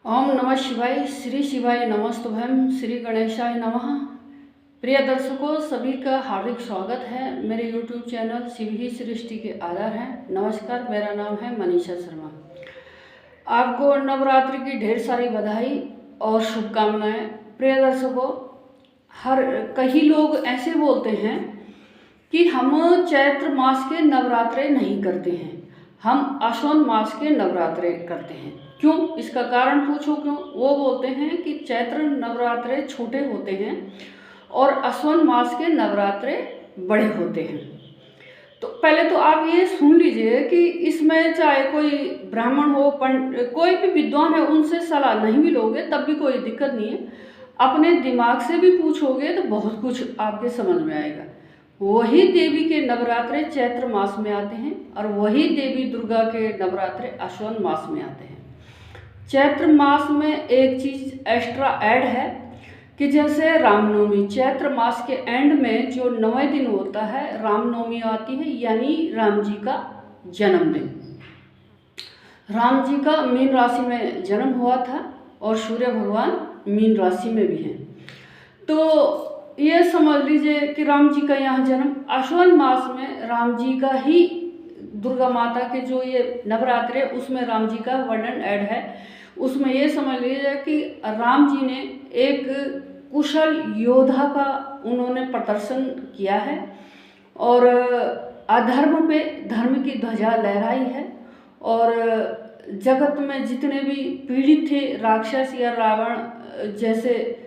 ओम नमः शिवाय। श्री शिवाय नमस्तुभ्यम। श्री गणेशाय नमः। प्रिय दर्शकों, सभी का हार्दिक स्वागत है मेरे YouTube चैनल शिव ही सृष्टि के आधार है। नमस्कार, मेरा नाम है मनीषा शर्मा। आपको नवरात्रि की ढेर सारी बधाई और शुभकामनाएं। प्रिय दर्शकों, कई लोग ऐसे बोलते हैं कि हम चैत्र मास के नवरात्रे नहीं करते हैं, हम आश्विन मास के नवरात्रे करते हैं। क्यों? इसका कारण पूछो क्यों? वो बोलते हैं कि चैत्र नवरात्रे छोटे होते हैं और आश्विन मास के नवरात्रे बड़े होते हैं। तो पहले तो आप ये सुन लीजिए कि इसमें चाहे कोई ब्राह्मण हो, कोई भी विद्वान है, उनसे सलाह नहीं भी लोगे तब भी कोई दिक्कत नहीं है। अपने दिमाग से भी पूछोगे तो बहुत कुछ आपके समझ में आएगा। वही देवी के नवरात्रे चैत्र मास में आते हैं और वही देवी दुर्गा के नवरात्रे आश्विन मास में आते हैं। चैत्र मास में एक चीज़ एक्स्ट्रा ऐड है कि जैसे रामनवमी चैत्र मास के एंड में जो 9वें दिन होता है, रामनवमी आती है, यानी राम जी का जन्मदिन। राम जी का मीन राशि में जन्म हुआ था और सूर्य भगवान मीन राशि में भी हैं। तो ये समझ लीजिए कि राम जी का यहाँ जन्म आश्विन मास में, राम जी का ही दुर्गा माता के जो ये नवरात्रे उसमें राम जी का वर्णन ऐड है। उसमें ये समझ लीजिए कि राम जी ने एक कुशल योद्धा का उन्होंने प्रदर्शन किया है और अधर्म पे धर्म की ध्वजा लहराई है। और जगत में जितने भी पीड़ित थे, राक्षस या रावण जैसे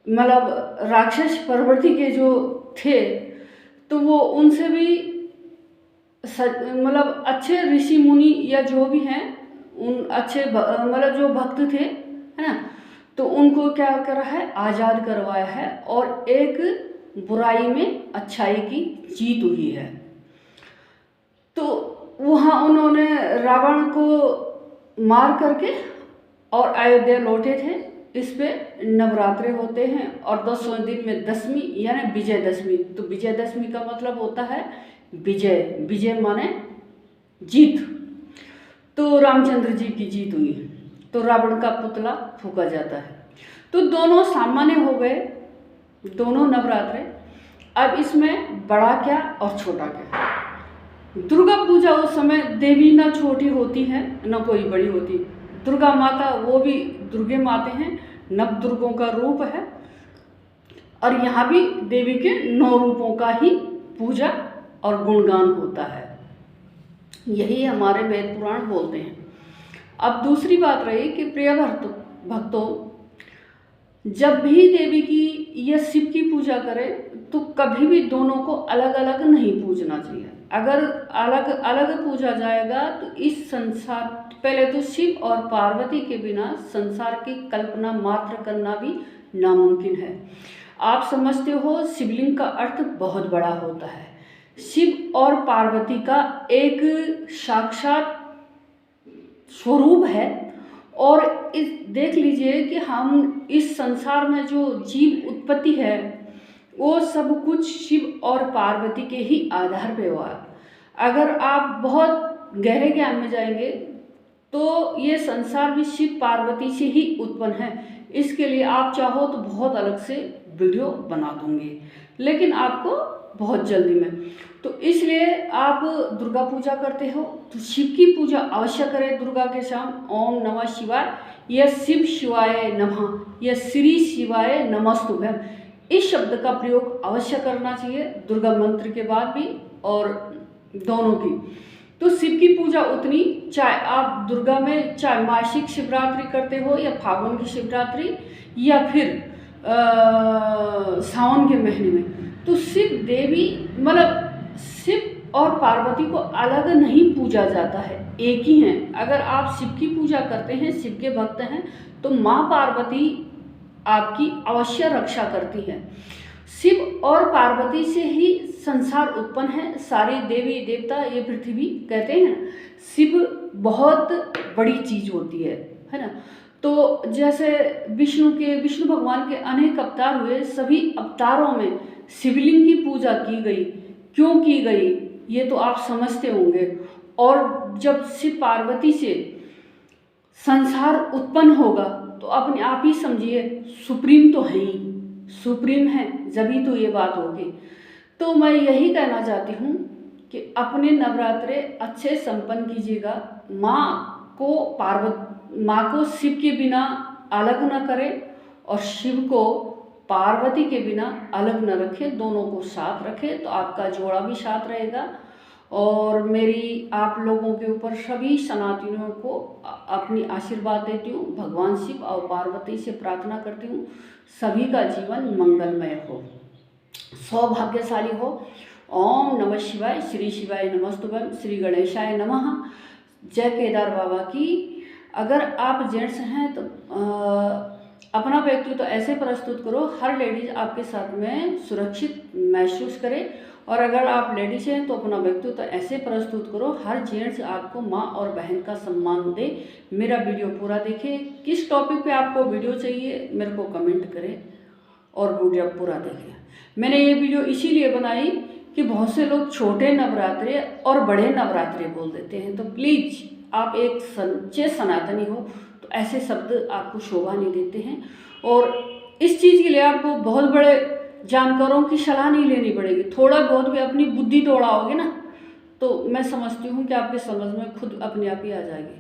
मतलब राक्षस प्रवृत्ति के जो थे, तो वो उनसे भी मतलब अच्छे ऋषि मुनि या जो भी हैं, उन अच्छे मतलब जो भक्त थे, है ना, तो उनको क्या करा है, आज़ाद करवाया है और एक बुराई में अच्छाई की जीत हुई है। तो वहाँ उन्होंने रावण को मार करके और अयोध्या लौटे थे। इस पे नवरात्रे होते हैं और 10वें दिन में दशमी यानी विजयदशमी। तो विजयदशमी का मतलब होता है विजय। विजय माने जीत। तो रामचंद्र जी की जीत हुई, तो रावण का पुतला फूंका जाता है। तो दोनों सामान्य हो गए, दोनों नवरात्रे। अब इसमें बड़ा क्या और छोटा क्या? दुर्गा पूजा उस समय देवी ना छोटी होती है ना कोई बड़ी होती। दुर्गा माता वो भी दुर्गे माते हैं, नव दुर्गों का रूप है और यहाँ भी देवी के 9 रूपों का ही पूजा और गुणगान होता है। यही हमारे वेद पुराण बोलते हैं। अब दूसरी बात रही कि प्रिय भक्तों, जब भी देवी की या शिव की पूजा करें तो कभी भी दोनों को अलग अलग नहीं पूजना चाहिए। अगर अलग अलग पूजा जाएगा तो इस संसार, पहले तो शिव और पार्वती के बिना संसार की कल्पना मात्र करना भी नामुमकिन है। आप समझते हो, शिवलिंग का अर्थ बहुत बड़ा होता है। शिव और पार्वती का एक साक्षात स्वरूप है। और इस देख लीजिए कि हम इस संसार में जो जीव उत्पत्ति है वो सब कुछ शिव और पार्वती के ही आधार पे हुआ। अगर आप बहुत गहरे ज्ञान में जाएंगे तो ये संसार भी शिव पार्वती से ही उत्पन्न है। इसके लिए आप चाहो तो बहुत अलग से वीडियो बना दूंगी, लेकिन आपको बहुत जल्दी में। तो इसलिए आप दुर्गा पूजा करते हो तो शिव की पूजा अवश्य करें दुर्गा के साथ। ओम नमः शिवाय या शिव शिवाय नमः या श्री शिवाय नमस्तुभ्यम, इस शब्द का प्रयोग अवश्य करना चाहिए दुर्गा मंत्र के बाद भी और दोनों की। तो शिव की पूजा उतनी, चाहे आप दुर्गा में चाहे मासिक शिवरात्रि करते हो या फागुन की शिवरात्रि या फिर सावन के महीने में, तो शिव देवी मतलब शिव और पार्वती को अलग नहीं पूजा जाता है, एक ही हैं। अगर आप शिव की पूजा करते हैं, शिव के भक्त हैं, तो माँ पार्वती आपकी अवश्य रक्षा करती है। शिव और पार्वती से ही संसार उत्पन्न है, सारी देवी देवता ये पृथ्वी कहते हैं। शिव बहुत बड़ी चीज होती है ना। तो जैसे विष्णु भगवान के अनेक अवतार हुए, सभी अवतारों में शिवलिंग की पूजा की गई। क्यों की गई ये तो आप समझते होंगे। और जब शिव पार्वती से संसार उत्पन्न होगा तो अपने आप ही समझिए सुप्रीम तो है ही, सुप्रीम है जभी तो ये बात होगी। तो मैं यही कहना चाहती हूँ कि अपने नवरात्रे अच्छे संपन्न कीजिएगा। माँ को शिव के बिना अलग न करें और शिव को पार्वती के बिना अलग न रखें, दोनों को साथ रखें तो आपका जोड़ा भी साथ रहेगा। और मेरी आप लोगों के ऊपर सभी सनातनियों को अपनी आशीर्वाद देती हूँ। भगवान शिव और पार्वती से प्रार्थना करती हूँ सभी का जीवन मंगलमय हो, सौभाग्यशाली हो। ओम नमः शिवाय, श्री शिवाय नमस्तुभ्यं, श्री गणेशाय नमः। जय केदार बाबा की। अगर आप जेंट्स हैं तो अपना व्यक्तित्व तो ऐसे प्रस्तुत करो हर लेडीज आपके साथ में सुरक्षित महसूस करे, और अगर आप लेडीज हैं तो अपना व्यक्तित्व तो ऐसे प्रस्तुत करो हर जेंट्स आपको माँ और बहन का सम्मान दे। मेरा वीडियो पूरा देखें, किस टॉपिक पे आपको वीडियो चाहिए मेरे को कमेंट करें और वीडियो पूरा देखें। मैंने ये वीडियो इसीलिए बनाई कि बहुत से लोग छोटे नवरात्रे और बड़े नवरात्रे बोल देते हैं, तो प्लीज़ आप एक सच्चे सनातनी हो तो ऐसे शब्द आपको शोभा नहीं देते हैं। और इस चीज़ के लिए आपको बहुत बड़े जानकारों की सलाह नहीं लेनी पड़ेगी, थोड़ा बहुत भी अपनी बुद्धि दौड़ाओगे ना तो मैं समझती हूँ कि आपके समझ में खुद अपने आप ही आ जाएगी।